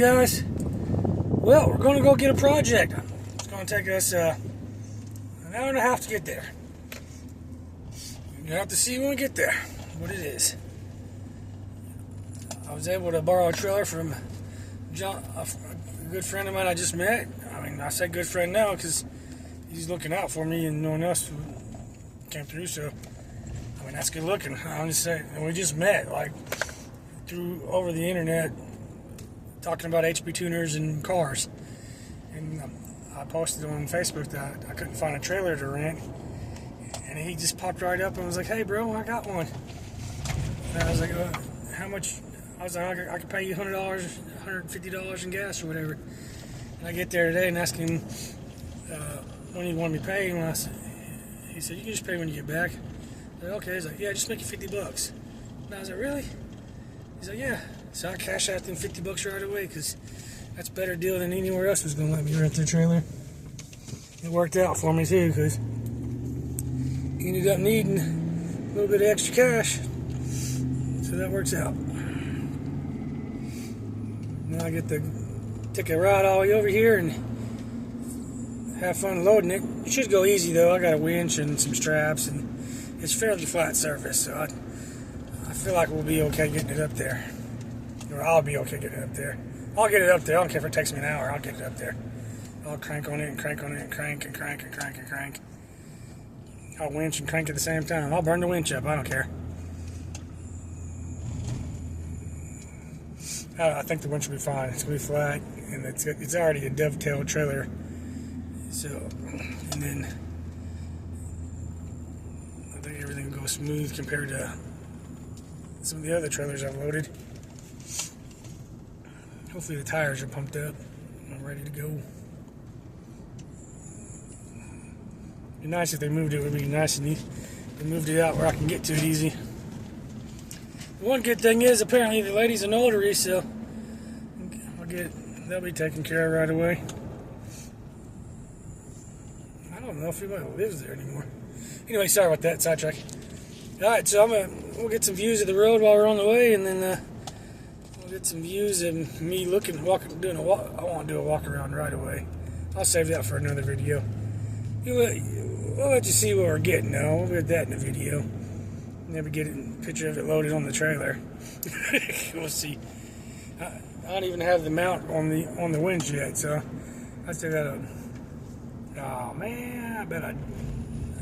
guys? Well, we're going to go get a project. It's going to take us an hour and a half to get there. You'll have to see when we get there what it is. I was able to borrow a trailer from John, a good friend of mine I just met. I mean, I say good friend now because he's looking out for me and no one else came through, so I mean, that's good looking. I'm just saying, we just met like over the internet, talking about HP tuners and cars. And I posted on Facebook that I couldn't find a trailer to rent, and he just popped right up and was like, "Hey, bro, I got one." And I was like, "How much?" I was like, "I could pay you $100, $150 in gas or whatever." And I get there today and ask him when he wanted me paid, and he said, "You can just pay when you get back." I said, "Okay." He's like, "Yeah, just make it $50. And I was like, "Really?" He's like, "Yeah." So I cashed out them $50 right away because that's a better deal than anywhere else was going to let me rent their trailer. It worked out for me too because he ended up needing a little bit of extra cash. So that works out. Now I get to take a ride all the way over here and have fun loading it. It should go easy though. I got a winch and some straps and it's fairly flat surface, so I feel like we'll be okay getting it up there. Or I'll be okay getting it up there. I'll get it up there. I don't care if it takes me an hour. I'll get it up there. I'll crank on it and crank on it and crank and crank and crank and crank. I'll winch and crank at the same time. I'll burn the winch up. I don't care. I think the winch will be fine. It's going to be flat, and it's already a dovetail trailer. So, and then I think everything will go smooth compared to some of the other trailers I've loaded. Hopefully the tires are pumped up and ready to go. It'd be nice if they moved it. It would be nice and neat. They moved it out where I can get to it easy. The one good thing is apparently the lady's a notary, so they'll be taken care of right away. I don't know if anybody lives there anymore. Anyway, sorry about that sidetrack. All right, so we'll get some views of the road while we're on the way, and then we'll get some views of me doing a walk. I want to do a walk around right away. I'll save that for another video. We'll let you see what we're getting now. We'll get that in the video. Never get a picture of it loaded on the trailer. We'll see. I don't even have the mount on the winch yet, so I still gotta. Oh man,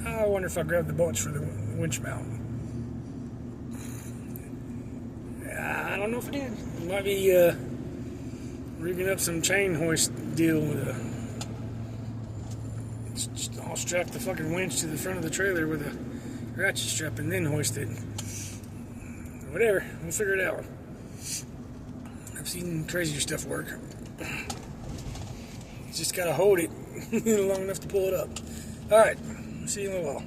I wonder if I grabbed the bolts for the winch mount. I don't know if I did. It might be rigging up some chain hoist deal with I'll strap the fucking winch to the front of the trailer with a ratchet strap and then hoist it. Whatever, we'll figure it out. I've seen crazier stuff work. You just gotta hold it long enough to pull it up. Alright, see you in a little while.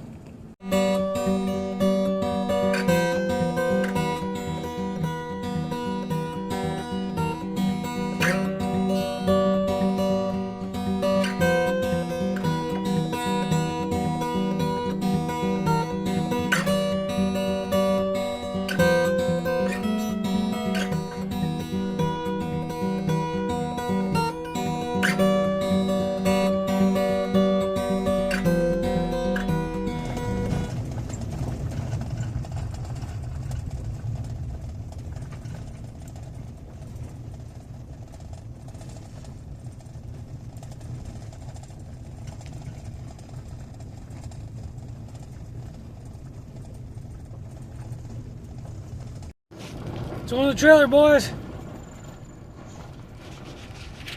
It's on the trailer, boys.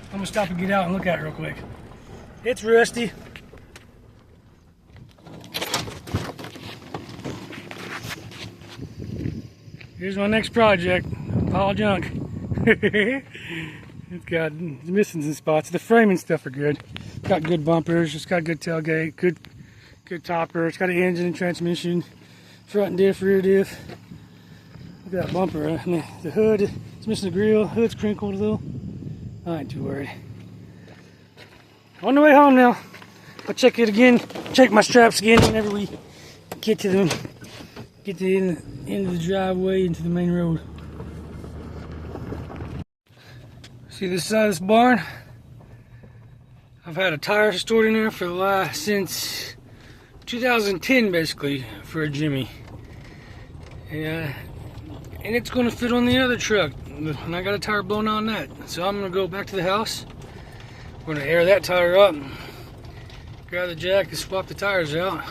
I'm gonna stop and get out and look at it real quick. It's rusty. Here's my next project. Pile of junk. It's missing some spots. The framing stuff are good. It's got good bumpers. It's got good tailgate. Good topper. It's got an engine and transmission. Front diff, rear diff. Look at that bumper. The hood, it's missing the grill. Hood's crinkled a little. I ain't too worried. On the way home now. I'll check it again. Check my straps again whenever we get to the end of the driveway into the main road. See this side of this barn? I've had a tire stored in there for the last, since 2010 basically, for a Jimmy. And it's gonna fit on the other truck. And I got a tire blown on that. So I'm gonna go back to the house. We're gonna air that tire up, grab the jack and swap the tires out.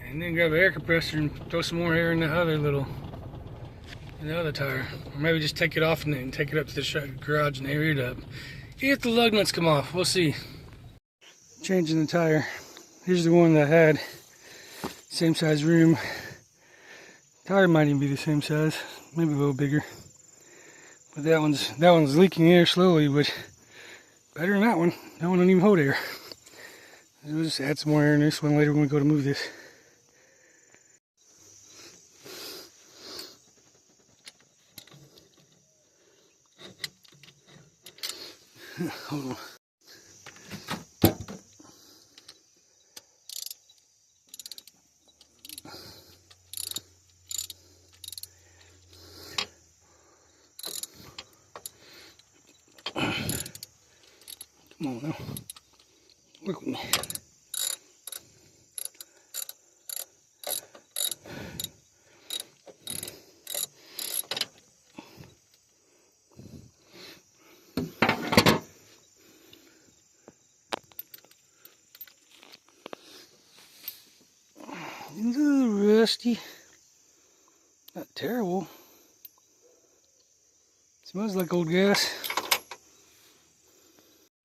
And then grab an air compressor and throw some more air in the other tire. Or maybe just take it off and then take it up to the garage and air it up. If the lug nuts come off, we'll see. Changing the tire. Here's the one that I had. Same size rim. Tire might even be the same size, maybe a little bigger. But that one's leaking air slowly, but better than that one. That one don't even hold air. We'll just add some more air in this one later when we go to move this. Hold on. Come on now. Work with me. It's a little rusty. Not terrible. Smells like old gas.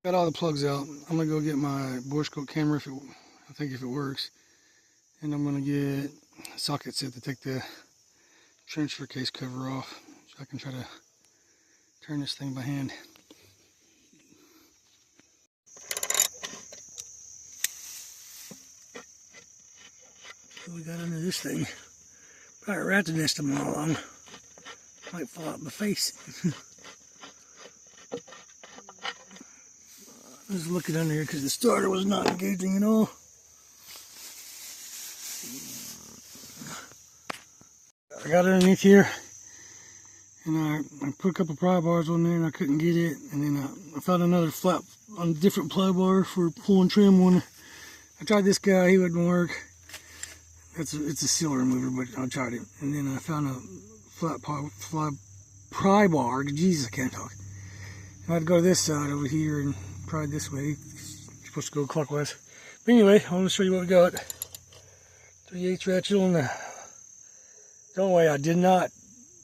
Got all the plugs out. I'm gonna go get my borescope camera I think if it works. And I'm gonna get a socket set to take the transfer case cover off. So I can try to turn this thing by hand. What we got under this thing? Probably a rat's nest a mile long. Might fall out my face. Let's look it under here because the starter was not engaging at all. I got it underneath here, and I put a couple pry bars on there and I couldn't get it, and then I found another flat on a different ply bar for pulling trim one. I tried this guy, he wouldn't work. It's a seal remover, but I tried it, and then I found a flat pry bar. Jesus, I can't talk. I had to go to this side over here and pry this way. It's supposed to go clockwise. But anyway, I want to show you what we got. 3/8 ratchet on the only way I did not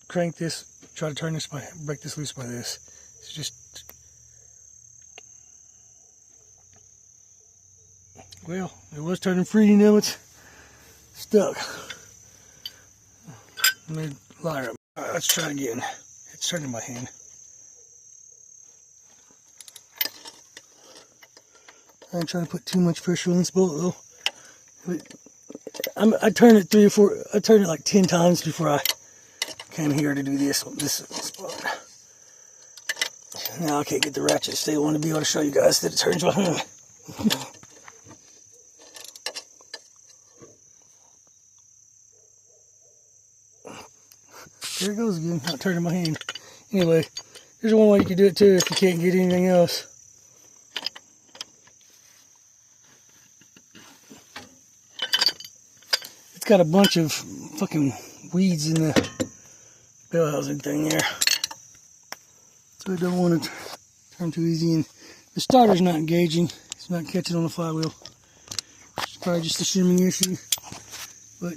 crank this, try to turn this break this loose by this. It's just, well, it was turning free, now it's stuck. Let me line up. Alright, let's try again. It's turning by hand. I ain't trying to put too much pressure on this bolt though. I turned it I turned it like 10 times before I came here to do this spot. Now I can't get the ratchet to stay. I want to be able to show you guys that it turns by hand. There it goes again, not turning my hand. Anyway, here's one way you can do it too if you can't get anything else. It's got a bunch of fucking weeds in the bell housing thing there. So I don't want to turn too easy, and the starter's not engaging. It's not catching on the flywheel. It's probably just a shimming issue, but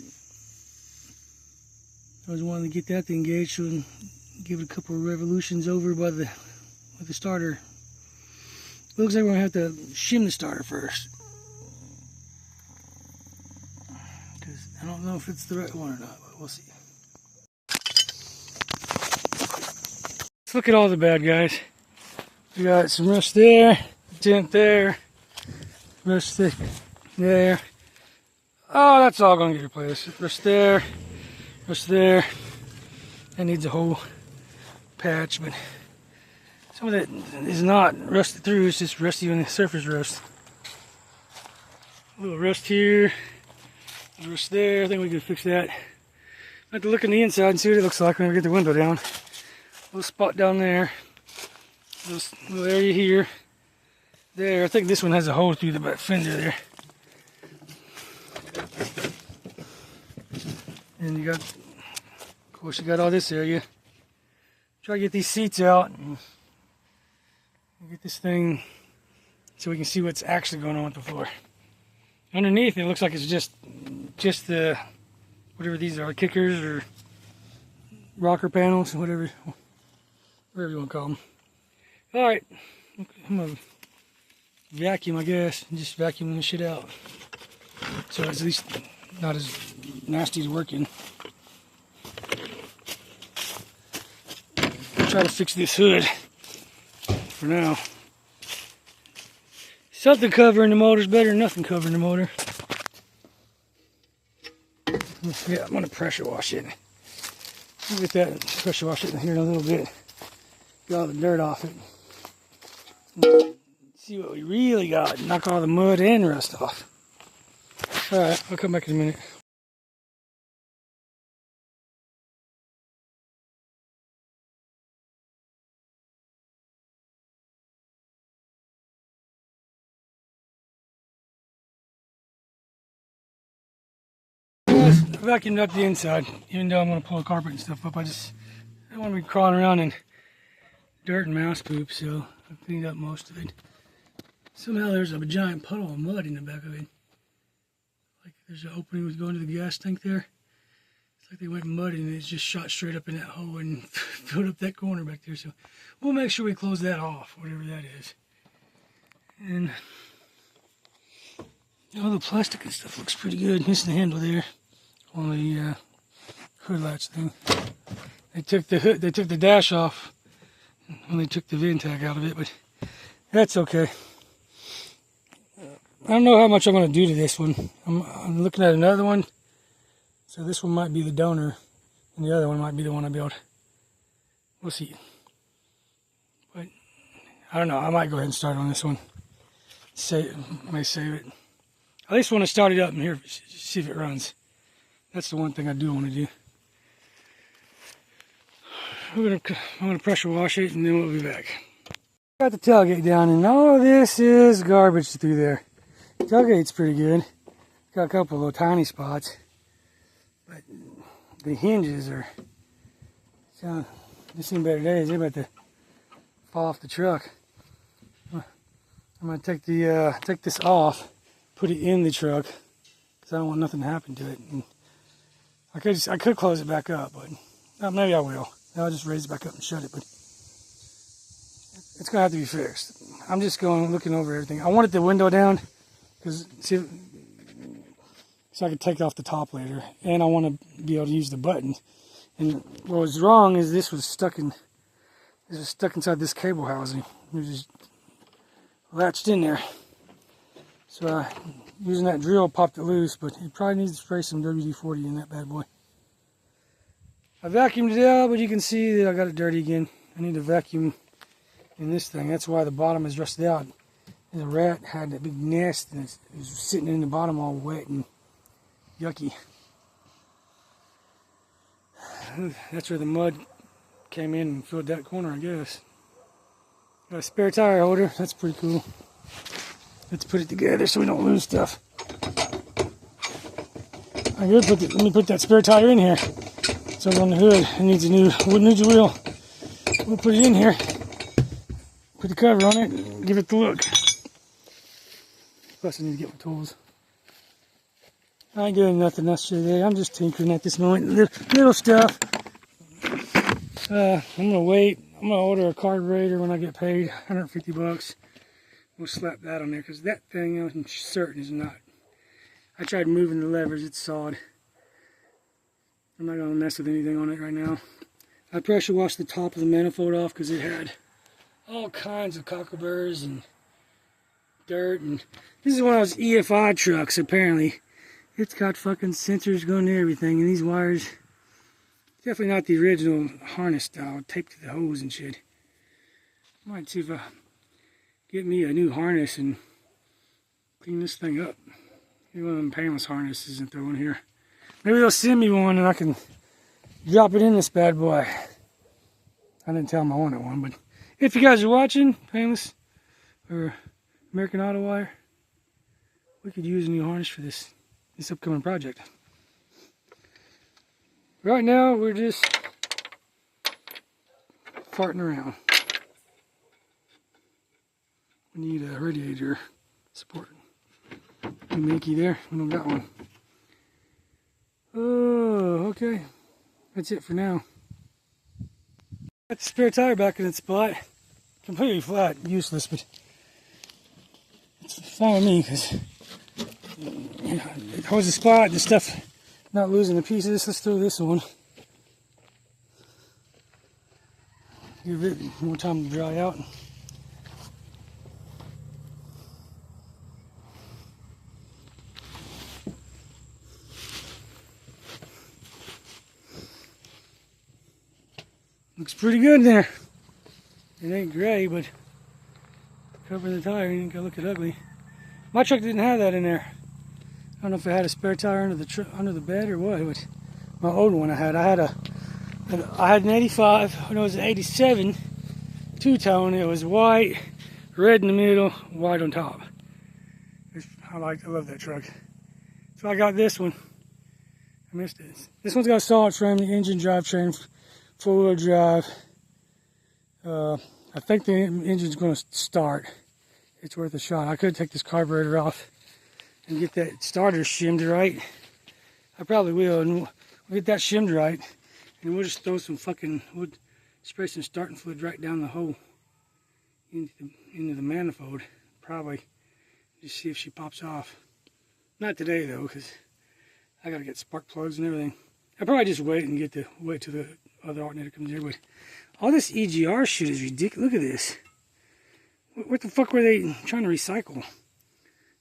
I was wanting to get that to engage so and give it a couple of revolutions over with the starter. It looks like we're going to have to shim the starter first, because I don't know if it's the right one or not, but we'll see. Let's look at all the bad guys. We got some rust there, dent there, rust there. Oh, that's all going to get replaced. Rust there. Rust there. That needs a whole patch, but some of that is not rusted through, it's just rusty on the surface rust. A little rust here, rust there. I think we can fix that. I have to look on the inside and see what it looks like when we get the window down. little spot down there. Little area here. There, I think this one has a hole through the back fender there. And you got, of course, you got all this area. Try to get these seats out and get this thing so we can see what's actually going on with the floor. Underneath, it looks like it's just the, whatever these are, kickers or rocker panels, whatever you want to call them. All right, I'm gonna vacuum, I guess, and just vacuum this shit out, so it's at least not as nasty to work in. Try to fix this hood for now. Something covering the motor is better than nothing covering the motor. Yeah, I'm gonna pressure wash it. I'll get that pressure wash it in here in a little bit. Get all the dirt off it. See what we really got. Knock all the mud and rust off. Alright, I'll come back in a minute. I vacuumed up the inside, even though I'm going to pull the carpet and stuff up. I don't want to be crawling around in dirt and mouse poop, so I cleaned up most of it. Somehow there's a giant puddle of mud in the back of it. Like there's an opening was going to the gas tank there. It's like they went mud and it just shot straight up in that hole and filled up that corner back there. So we'll make sure we close that off, whatever that is. And all the plastic and stuff looks pretty good. Here's the handle there on the hood latch thing. They took the hood, they took the dash off when they took the VIN tag out of it, but that's okay. I don't know how much I'm going to do to this one. I'm looking at another one. So this one might be the donor, and the other one might be the one I built. We'll see. But I don't know. I might go ahead and start on this one. May save it. At least want to start it up and here, see if it runs. That's the one thing I do want to do. I'm gonna pressure wash it and then we'll be back. Got the tailgate down and all this is garbage through there. Tailgate's pretty good. Got a couple of little tiny spots, but the hinges are. So this seen better days. They're about to fall off the truck. I'm gonna take this off, put it in the truck, because I don't want nothing to happen to it. And I could close it back up, but maybe I will. I'll just raise it back up and shut it. But it's gonna have to be fixed. I'm just looking over everything. I wanted the window down because so I could take it off the top later, and I want to be able to use the button. And what was wrong is this was stuck inside this cable housing. It was just latched in there. So using that drill popped it loose, but it probably needs to spray some WD-40 in that bad boy. I vacuumed it out, but you can see that I got it dirty again. I need to vacuum in this thing. That's why the bottom is rusted out. And the rat had that big nest and it was sitting in the bottom all wet and yucky. That's where the mud came in and filled that corner, I guess. Got a spare tire holder. That's pretty cool. Let's put it together so we don't lose stuff. Let me put that spare tire in here. It's over on the hood. It needs a wheel. We'll put it in here. Put the cover on it and give it the look. Plus I need to get my tools. I ain't doing nothing else today. I'm just tinkering at this moment. Little stuff. I'm gonna wait. I'm gonna order a carburetor when I get paid. 150 bucks. We'll slap that on there because that thing I'm certain is not. I tried moving the levers. It's sawed. I'm not gonna mess with anything on it right now. I pressure washed the top of the manifold off because it had all kinds of cockleburrs and dirt. And this is one of those EFI trucks. Apparently, it's got fucking sensors going to everything, and these wires. Definitely not the original harness style, taped to the hose and shit. Might see if I get me a new harness and clean this thing up. Maybe one of them painless harnesses and throw in here. Maybe they'll send me one and I can drop it in this bad boy. I didn't tell him I wanted one, but if you guys are watching, Painless or American Auto Wire, we could use a new harness for this upcoming project. Right now, we're just farting around. We need a radiator support. New Mickey there, we don't got one. Oh, okay. That's it for now. Got the spare tire back in its spot. Completely flat, useless, but it's fine with me because it holds the spot, the stuff not losing the pieces. Let's throw this on. Give it more time to dry out. Looks pretty good there. It ain't gray, but covering the tire, you ain't gotta look it ugly. My truck didn't have that in there. I don't know if it had a spare tire under the bed or what. But my old one I had an 85, when it was an 87 two-tone. It was white, red in the middle, white on top. I love that truck. So I got this one. I missed it. This one's got a solid frame, the engine drivetrain, four-wheel drive. I think the engine's going to start. It's worth a shot. I could take this carburetor off and get that starter shimmed right. I probably will, and we'll get that shimmed right, and we'll just throw some we'll spray some starting fluid right down the hole into the manifold. Probably just see if she pops off. Not today though, because I gotta get spark plugs and everything. I'll probably just wait till the other alternator comes here. But all this EGR shit is ridiculous. Look at this. What the fuck were they trying to recycle?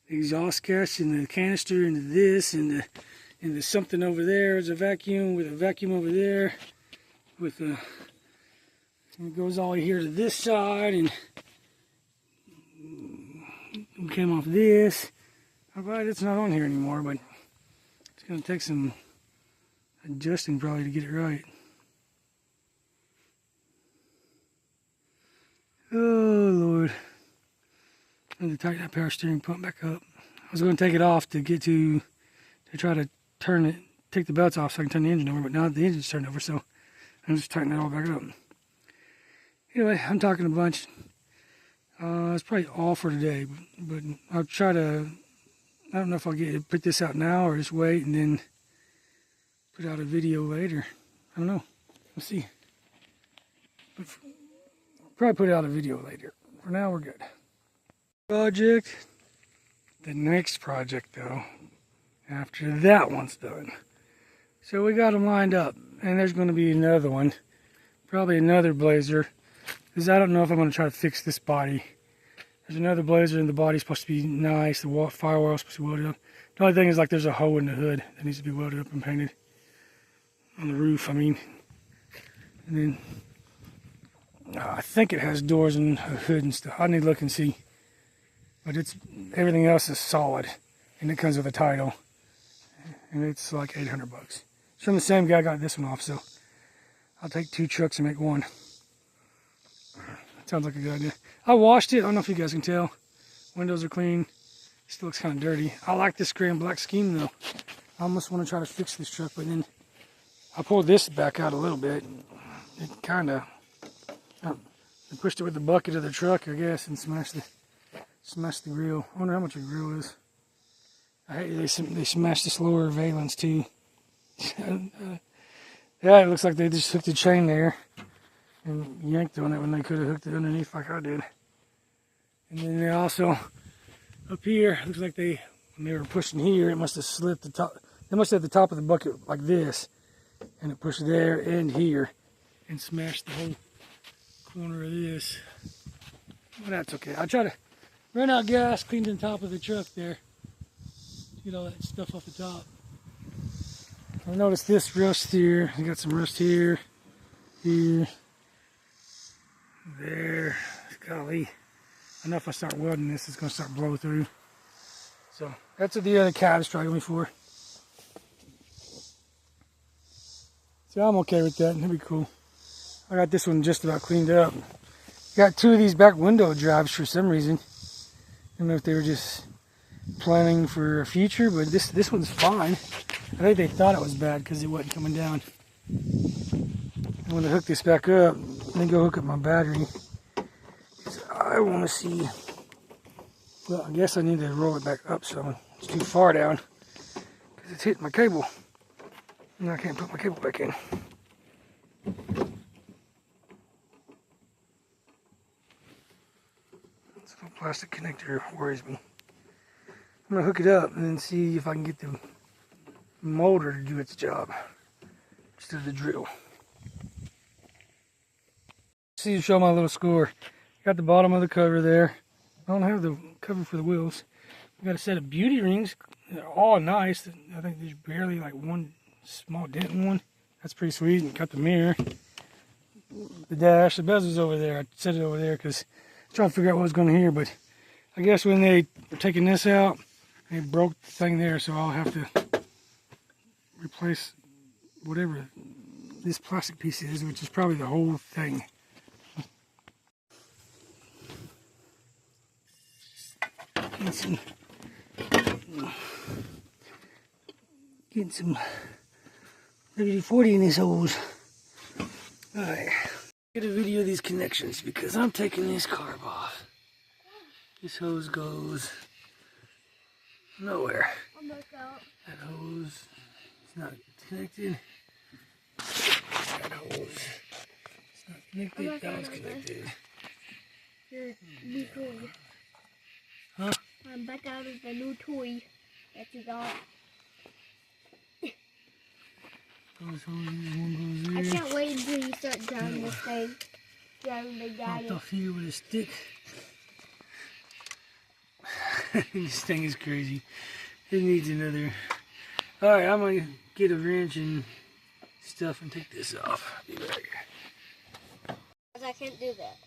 The exhaust gas and the canister into this, and the something over there is a vacuum with a vacuum over there, with a, and it goes all here to this side, and it came off this. I'm glad it's not on here anymore, but it's gonna take some adjusting probably to get it right. Oh Lord. I need to tighten that power steering pump back up. I was going to take it off to try to turn it, take the belts off so I can turn the engine over, but now the engine's turned over, so I'm just tightening it all back up. Anyway, I'm talking a bunch. It's probably all for today, but I'll try to, I don't know if I'll put this out now or just wait and then put out a video later. I don't know. We'll see. But probably put out a video later. For now, we're good. Project. The next project, though, after that one's done. So we got them lined up, and there's going to be another one. Probably another Blazer, because I don't know if I'm going to try to fix this body. There's another Blazer, and the body's supposed to be nice. The firewall is supposed to be welded up. The only thing is, like, there's a hole in the hood that needs to be welded up and painted. On the roof, I mean. And then I think it has doors and a hood and stuff. I need to look and see. But everything else is solid, and it comes with a title, and it's like $800. It's from the same guy I got this one off, so I'll take 2 trucks and make one. That sounds like a good idea. I washed it. I don't know if you guys can tell. Windows are clean. Still looks kind of dirty. I like this gray and black scheme though. I almost want to try to fix this truck, but then I pulled this back out a little bit. It kind of pushed it with the bucket of the truck, I guess, and smashed the grill. I wonder how much the grill is. I hate they smashed this lower valence too. Yeah, it looks like they just hooked the chain there and yanked on it when they could have hooked it underneath like I did. And then they also, up here, looks like when they were pushing here, it must have slipped the top. They must have the top of the bucket like this, and it pushed there and here and smashed the whole corner of this. Well, that's okay. I try to run out gas, cleaned the top of the truck there. Get all that stuff off the top. I noticed this rust here. I got some rust here, here, there. Golly. I know if I start welding this, it's going to start blow through. So that's what the other cat is struggling for. So I'm okay with that. That'd be cool. I got this one just about cleaned up. Got two of these back window drives for some reason. I don't know if they were just planning for a future, but this one's fine. I think they thought it was bad because it wasn't coming down. I'm going to hook this back up and then go hook up my battery. I want to see. Well, I guess I need to roll it back up so it's too far down because it's hitting my cable. And I can't put my cable back in. This little plastic connector worries me. I'm going to hook it up and then see if I can get the motor to do its job instead of the drill. See, to show my little score. Got the bottom of the cover there. I don't have the cover for the wheels. We got a set of beauty rings. They're all nice. I think there's barely like one small dent in one. That's pretty sweet. And got the mirror. The dash, the bezel's over there. I set it over there because I was trying to figure out what was going here. But I guess when they were taking this out, they broke the thing there. So I'll have to replace whatever this plastic piece is, which is probably the whole thing. Getting some WD-40 in these holes. Alright, get a video of these connections because I'm taking this carb off. This hose goes nowhere. That hose is not connected. That hose is not connected. That one's connected. Huh? I'm back out of the new toy that you got. I can't wait until you start driving this thing. Driving the guy. Popped off here with a stick. This thing is crazy. It needs another. Alright, I'm going to get a wrench and stuff and take this off. I'll be back. Because I can't do that.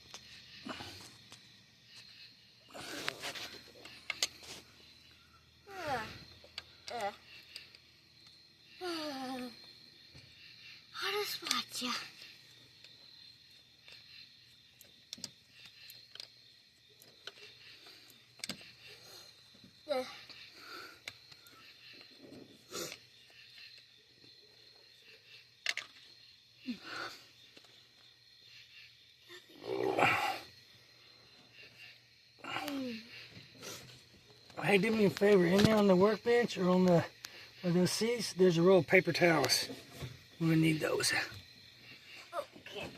I'll just watch ya. Hey, do me a favor. In there on the workbench or on the those seats, there's a roll of paper towels. We're gonna need those. Okay.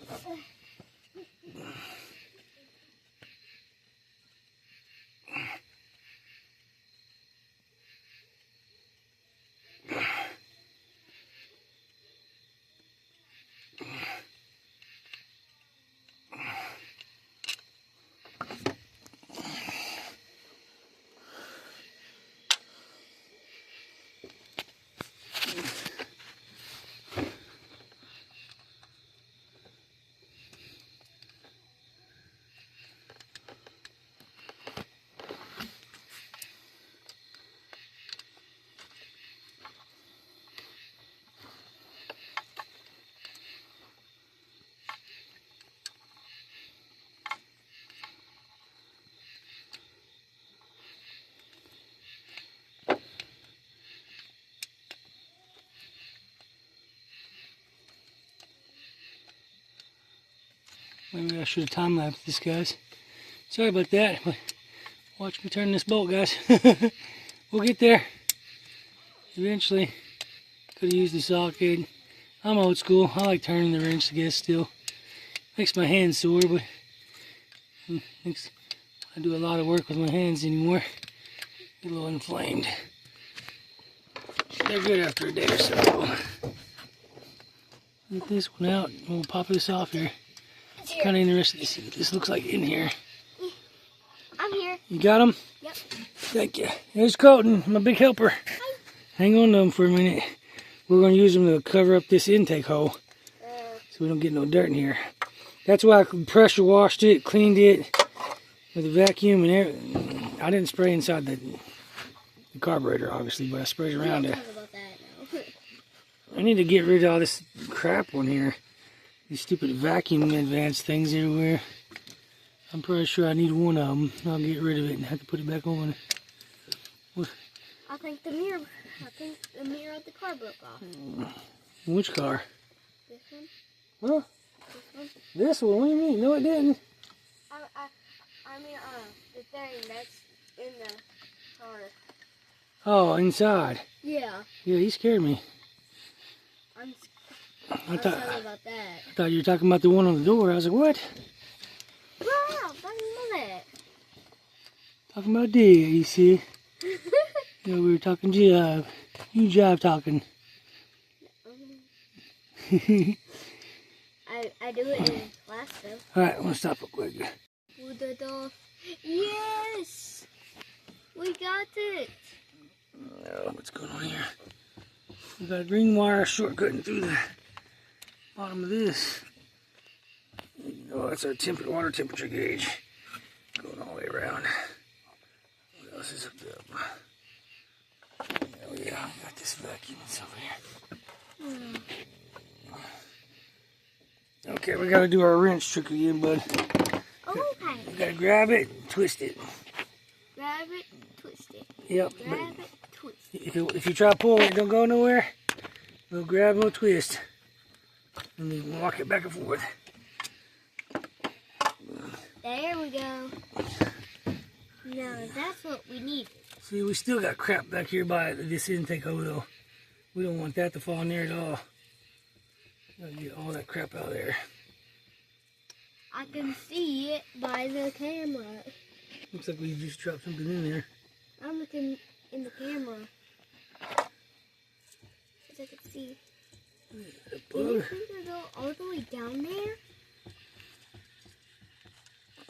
Maybe I should have time-lapsed this, guys. Sorry about that, but watch me turn this bolt, guys. We'll get there. Eventually. Could have used the socket. I'm old school. I like turning the wrench, I guess, still. Makes my hands sore, but I do a lot of work with my hands anymore. Get a little inflamed. They're good after a day or so. Get this one out. We'll pop this off here. Kind of interested to see what this looks like in here. I'm here. You got them? Yep. Thank you. There's Colton, my big helper. Hi. Hang on to them for a minute. We're going to use them to cover up this intake hole so we don't get no dirt in here. That's why I pressure washed it, cleaned it with a vacuum and everything. I didn't spray inside the carburetor, obviously, but I sprayed around it. Talk about that now. I need to get rid of all this crap on here. these stupid vacuum advanced things everywhere. I'm pretty sure I need one of them. I'll get rid of it and have to put it back on. What? I think the mirror of the car broke off. Which car? This one? Huh? This one? This one? What do you mean? No, it didn't. I mean, the thing that's in the car. Oh, inside. Yeah. Yeah, he scared me. I'm sorry about that. I thought you were talking about the one on the door. I was like, what? Wow, talking about that. Talking about that, you see? Yeah, we were talking jive. You jive talking. I do it in class though. Alright, I'm gonna stop real quick. Yes! We got it! What's going on here? We got a green wire shortcutting through the bottom of this. Oh, that's our water temperature gauge going all the way around. What else is hooked up? Oh yeah, I got this vacuum over here. Okay, we gotta do our wrench trick again, bud. Okay. You gotta grab it, twist it. Grab it, twist it. Yep. Grab it, twist it. If you try to pull it, don't go nowhere. We'll grab and we'll twist. And then walk it back and forth. There we go. Now that's what we need. See, we still got crap back here by this intake hole though. We don't want that to fall in there at all. Gotta get all that crap out of there. I can see it by the camera. Looks like we just dropped something in there. I'm looking in the camera. As I can see. A Do bug. you think it'll go all the way down there?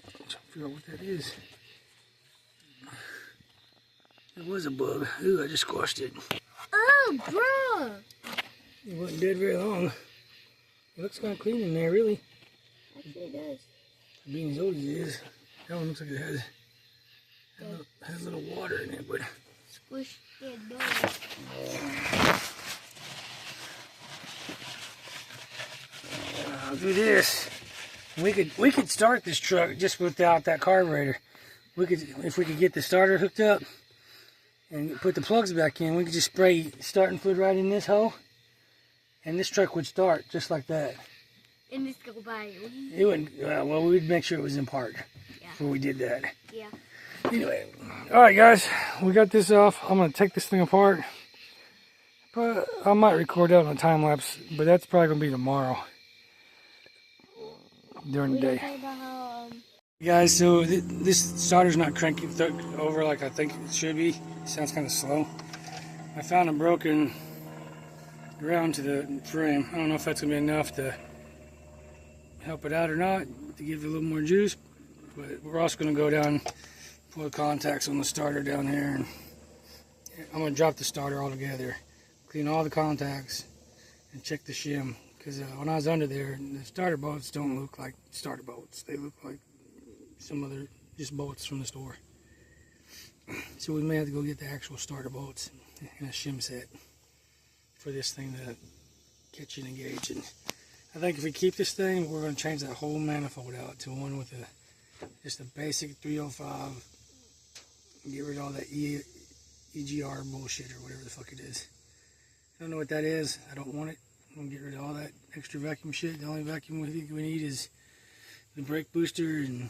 I'm trying to figure out what that is. It was a bug. Ooh, I just squashed it. Oh, bro! It wasn't dead very long. It looks kind of clean in there, really. Actually, it does. Being as old as it is, that one looks like it has a little water in it, but Squish dead dog. I'll do this. We could start this truck just without that carburetor. If we could get the starter hooked up and put the plugs back in, we could just spray starting fluid right in this hole, and this truck would start just like that. And this go by. It wouldn't. Well, we'd make sure it was in park before we did that. Yeah. Anyway, all right, guys, we got this off. I'm gonna take this thing apart. But I might record that on a time lapse, but that's probably gonna be tomorrow during the day. Guys, so this starter's not cranking over like I think it should be. It sounds kind of slow. I found a broken ground to the frame. I don't know if that's gonna be enough to help it out or not, to give it a little more juice. But we're also gonna go down, pull the contacts on the starter down here, and I'm gonna drop the starter altogether, clean all the contacts, and check the shim. Because when I was under there, the starter bolts don't look like starter bolts. They look like some other just bolts from the store. So we may have to go get the actual starter bolts and a shim set for this thing to catch and engage. And I think if we keep this thing, we're going to change that whole manifold out to one with just a basic 305. Get rid of all that EGR bullshit or whatever the fuck it is. I don't know what that is. I don't want it. I'm going to get rid of all that extra vacuum shit. The only vacuum we think we need is the brake booster and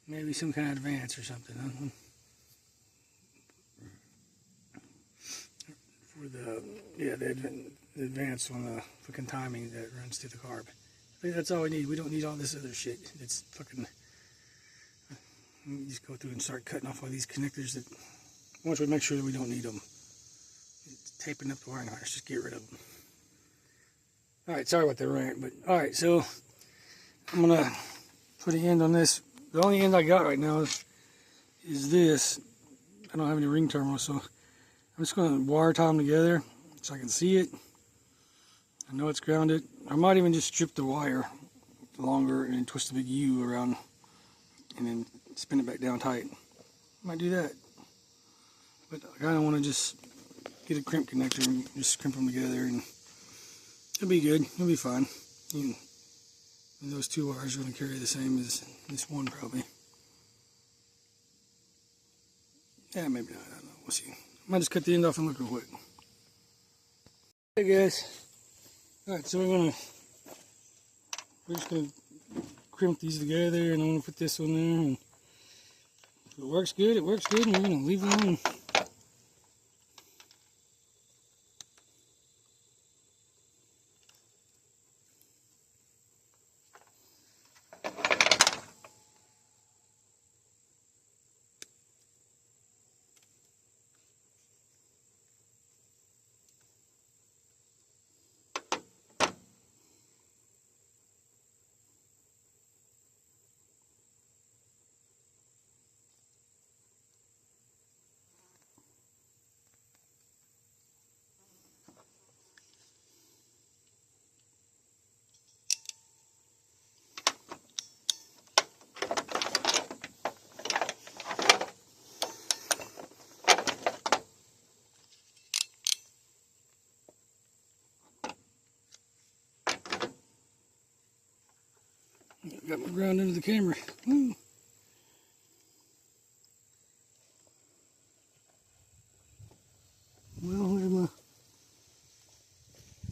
maybe some kind of advance or something. For the advance on the fucking timing that runs through the carb. I think that's all we need. We don't need all this other shit. It's fucking. You just go through and start cutting off all these connectors that. Once we make sure that we don't need them, taping up the wiring harness, just get rid of them. All right, sorry about the rant, but all right. So I'm gonna put an end on this. The only end I got right now is this. I don't have any ring terminals, so I'm just going to wire tie them together so I can see it. I know it's grounded. I might even just strip the wire longer and then twist the big U around and then spin it back down tight. Might do that. But I kind of want to just get a crimp connector and just crimp them together, and it'll be good. It'll be fine. You can And those 2 wires are going to carry the same as this one probably. Yeah, maybe not. I don't know. We'll see. I might just cut the end off and look real quick. Hey guys. Alright, so we're just gonna crimp these together, and I'm gonna put this on there, and if it works good, it works good, and we're gonna leave it alone. Got my ground under the camera. Woo. Well, there's my...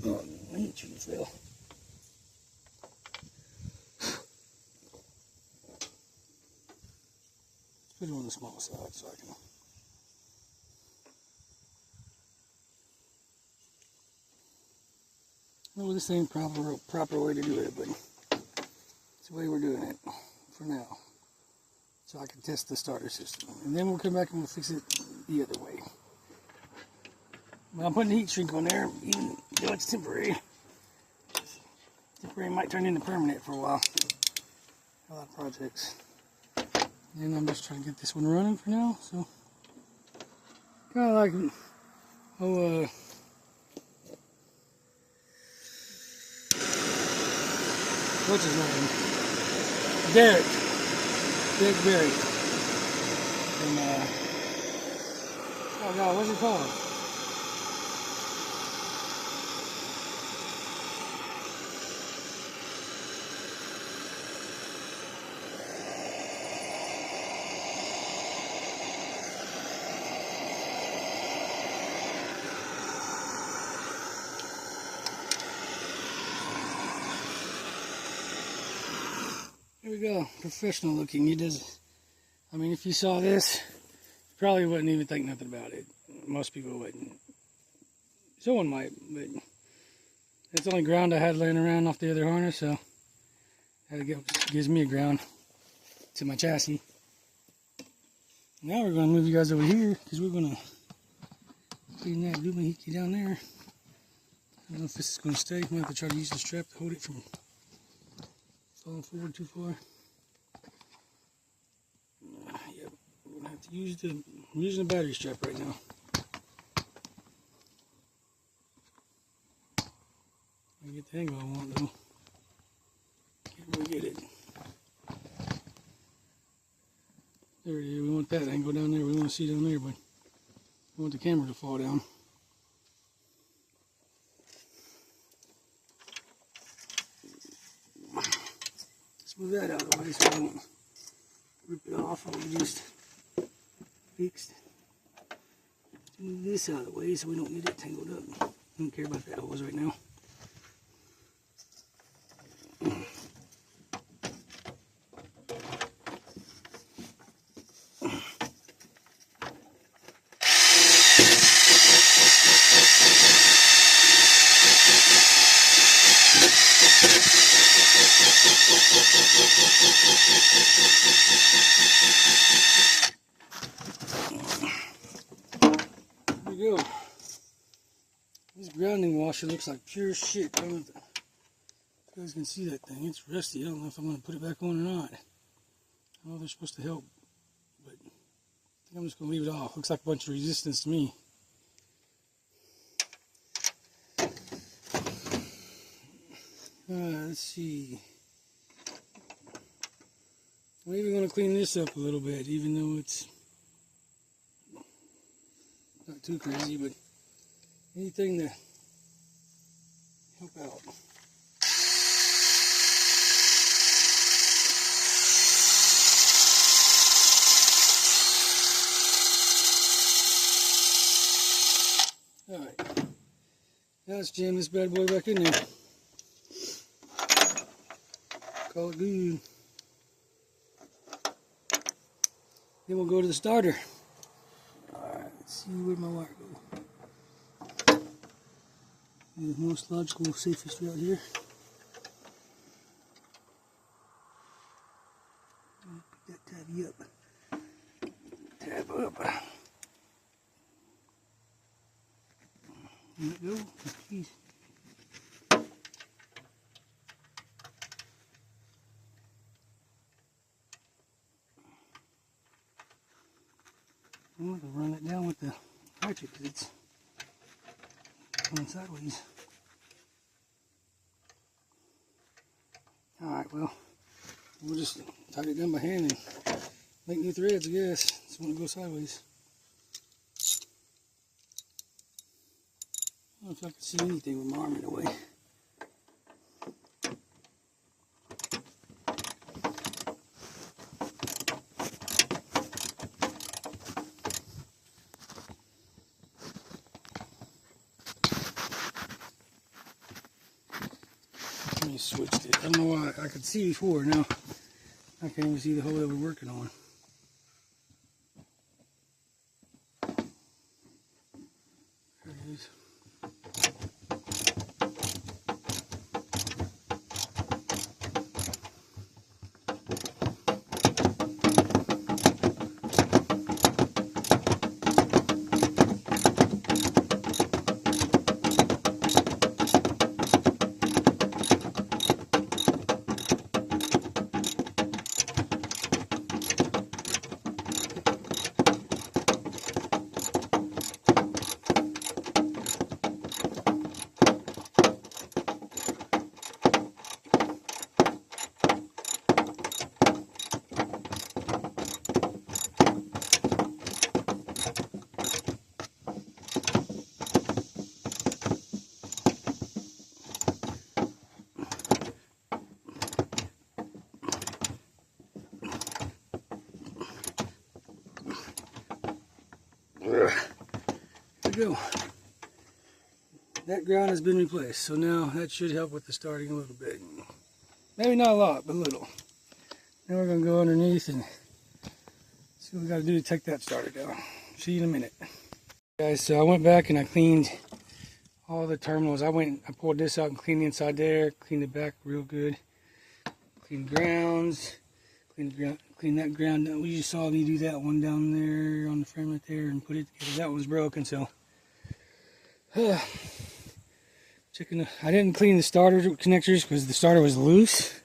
Oh, man, it shouldn't fail. Put it on the small side so I can... Well, this ain't proper way to do it, but it's the way we're doing it for now. So I can test the starter system. And then we'll come back and we'll fix it the other way. But I'm putting the heat shrink on there, even though it's temporary. Temporary might turn into permanent for a while. A lot of projects. And I'm just trying to get this one running for now, so. Kind of like, what's his name? Derek Berry. And, oh God, what's it called? Here we go, professional looking. He does, I mean, if you saw this, you probably wouldn't even think nothing about it. Most people wouldn't. Someone might, but it's the only ground I had laying around off the other harness, so that gives me a ground to my chassis. Now we're going to move you guys over here, because we're going to clean that doohickey down there. I don't know if this is going to stay. I'm going to have to try to use the strap to hold it from falling forward too far. Yep, we're gonna have to use I'm using the battery strap right now. I get the angle I want though. Can't really get it. There it is. We want that angle down there. We want to see down there, but we want the camera to fall down. Move that out of the way so I don't rip it off what we just fixed. Move this out of the way so we don't get it tangled up. I don't care about that hose right now. There we go. This grounding washer looks like pure shit. I don't know if you guys can see that thing. It's rusty. I don't know if I'm going to put it back on or not. I know they're supposed to help, but I think I'm just going to leave it off. Looks like a bunch of resistance to me. Let's see. I'm even going to clean this up a little bit, even though it's not too crazy, but anything to help out. Alright. Now let's jam this bad boy back in there. Call it good. Then we'll go to the starter. Alright, let's see where my wire goes. The most logical, safest route here. Pick that tabby up. Tab up. There we go. Jeez. I'm going to run it down with the ratchet because it's going sideways. Alright, well, we'll just tighten it down by hand and make new threads, I guess. It's when it goes sideways. I don't know if I can see anything with my arm in the way. Let me switch it. I don't know why I could see before. Now I can't even see the hole that we're working on. There it is. There we go. That ground has been replaced, so now that should help with the starting a little bit. Maybe not a lot, but a little. Now we're going to go underneath and see what we got to do to take that starter down. See you in a minute. Guys, so I went back and I cleaned all the terminals. I pulled this out and cleaned the inside there, cleaned the back real good, cleaned grounds, clean that ground down. We just saw me do that one down there on the frame right there and put it together. That one was broken, so I didn't clean the starter connectors because the starter was loose.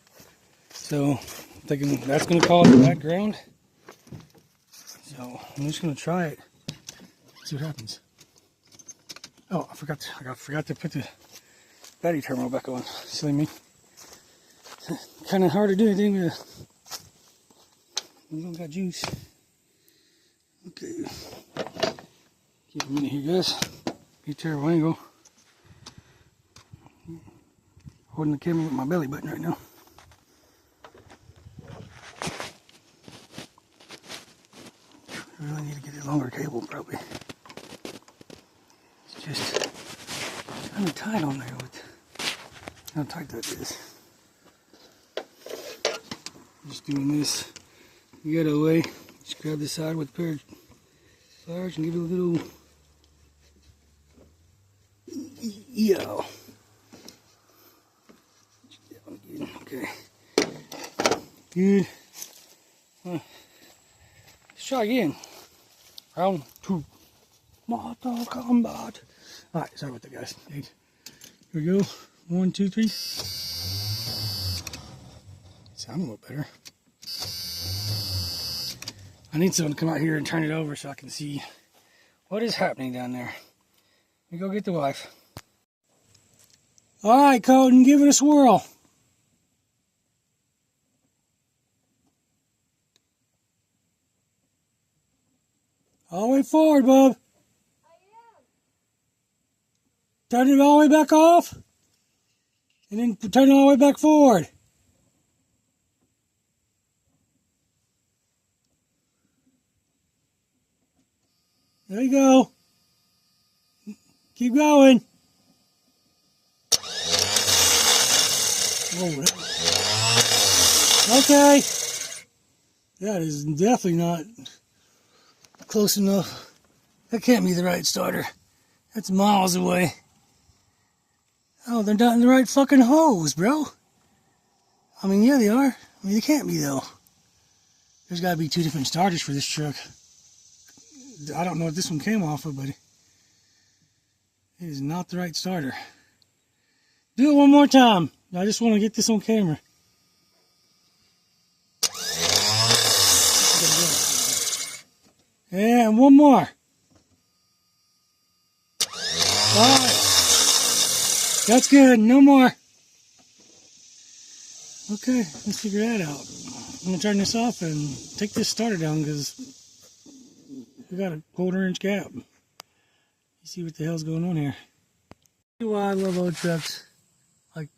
So I'm thinking that's going to cause the background. So I'm just going to try it. See what happens. Oh, I forgot to put the battery terminal back on. Silly me. Kind of hard to do anything with we don't got juice. Okay. Give a minute here, guys. Be a terrible angle. Holding the camera with my belly button right now. I really need to get a longer cable, probably. It's just kind of tight on there with how tight that is. Just doing this. You got away. Just grab the side with a pair of pliers and give it a little yo. Okay. Good. Let's try again. Round 2. Mortal Kombat. Alright, sorry about that, guys. Here we go. 1, 2, 3. Sound a little better. I need someone to come out here and turn it over so I can see what is happening down there. Let me go get the wife. Alright, Colton, give it a swirl. All the way forward, bub. I am. Turn it all the way back off. And then turn it all the way back forward. There you go. Keep going. Oh, okay. That is definitely not close enough. That can't be the right starter. That's miles away. Oh, they're not in the right fucking hose, bro. I mean, yeah, they are. I mean, they can't be, though. There's got to be two different starters for this truck. I don't know what this one came off of, but it is not the right starter. Do it one more time. I just want to get this on camera. And one more. All right. That's good. No more. Okay, let's figure that out. I'm going to turn this off and take this starter down because we got a 1/4 inch gap. You see what the hell's going on here. Why I love old trucks. Like,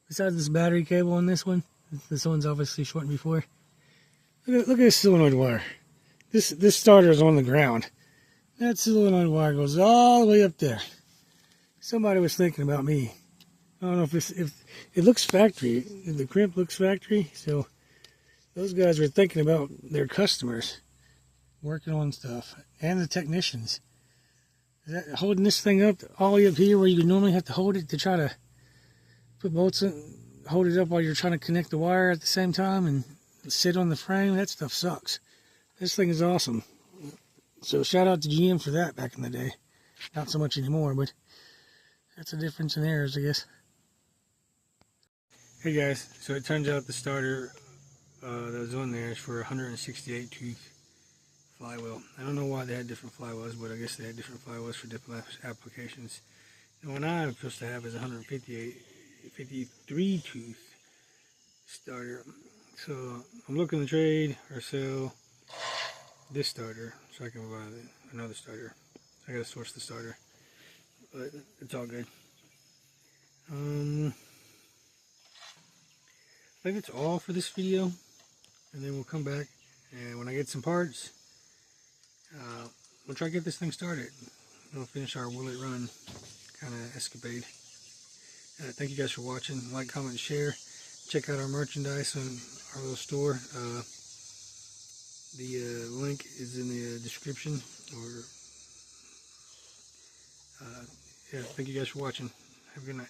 besides this battery cable on this one's obviously shortened before. Look at this solenoid wire. This starter is on the ground. That solenoid wire goes all the way up there. Somebody was thinking about me. I don't know if it looks factory. The crimp looks factory, so those guys were thinking about their customers working on stuff and the technicians. Holding this thing up all the way up here where you normally have to hold it to try to put bolts in, hold it up while you're trying to connect the wire at the same time and sit on the frame. That stuff sucks. This thing is awesome. So shout out to GM for that back in the day. Not so much anymore, but that's a difference in errors, I guess. Hey guys, so it turns out the starter that was on there is for 168 tooth flywheel. I don't know why they had different flywheels, but I guess they had different flywheels for different applications. The one I'm supposed to have is 153 tooth starter. So I'm looking to trade or sell this starter so I can buy another starter. I gotta source the starter, but it's all good. I think it's all for this video, and then we'll come back, and when I get some parts, we'll try to get this thing started. We'll finish our Will It Run kind of escapade. Thank you guys for watching. Like, comment, share. Check out our merchandise on our little store. The link is in the description. Yeah, thank you guys for watching. Have a good night.